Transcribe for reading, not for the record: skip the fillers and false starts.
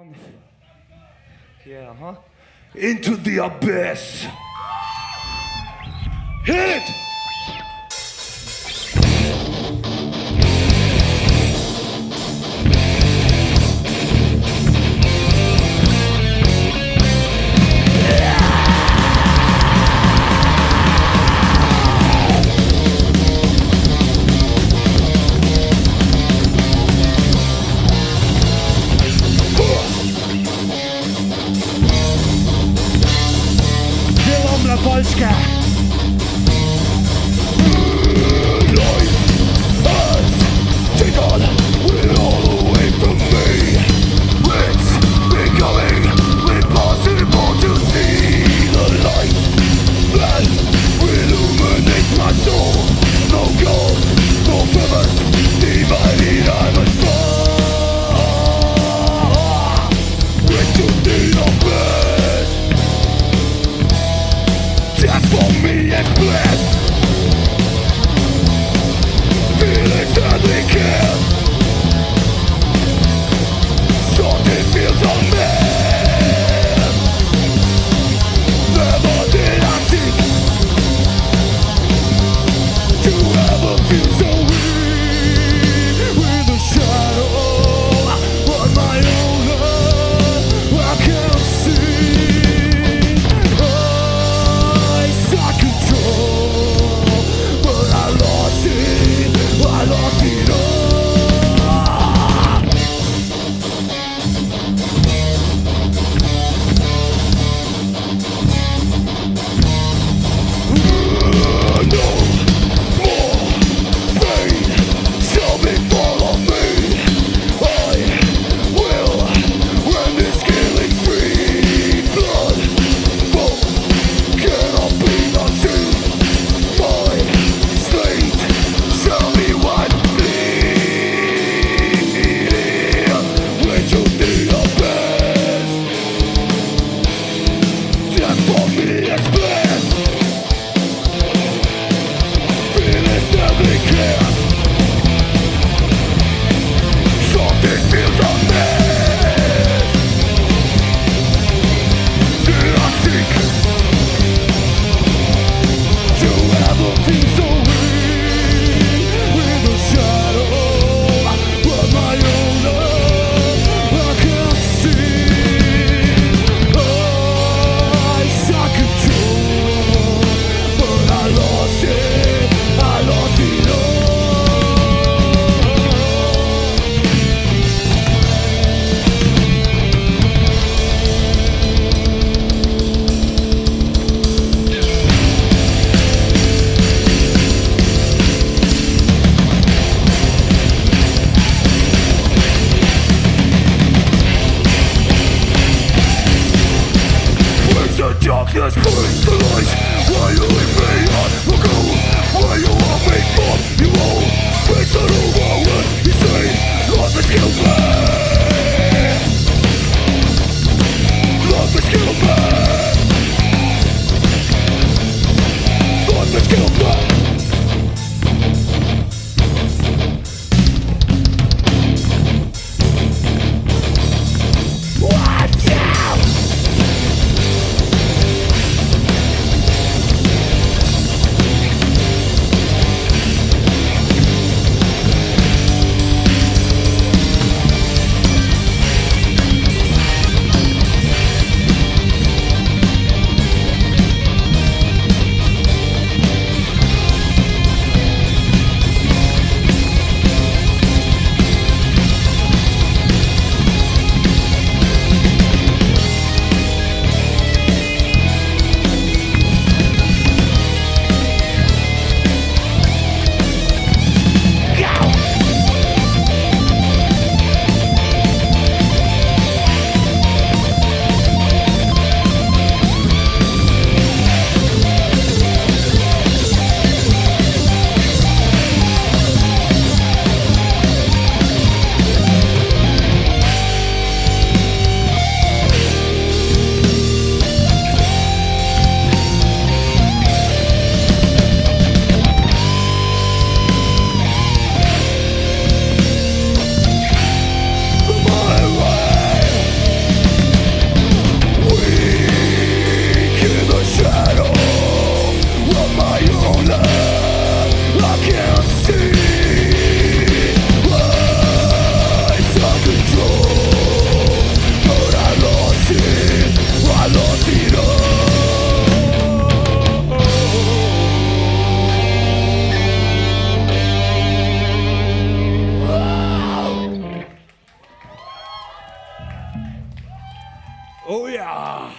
one. Yeah, huh? Into the abyss. Hit it! Polska. Life has taken it all away from me. It's becoming impossible to see the light that illuminates my soul. No goal, no purpose, divided I must fall into the abyss. Death for me is bliss. Feelings sadly kill. Something feels unmet. Never did I seek to ever feel so weak. With a shadow on my own, I can't see. I lost it all. No more pain, shall be follow me. I will when this killing's free. Blood, bone, cannot be unseen. My slate shall be wiped clean. Into the abyss. Death for me is bliss. Feelings never clear. Something feels amiss. Did I seek to ever feel so weak? With a shadow of my own, I can't see. I sought control, but I lost it all. Brings the darkness, brings the light. Why you leave me on the go? Why you want me for you all? Brings the overwhelm. You say, love has killed me. Love has killed me. Love has killed me. Watch out! Oh yeah!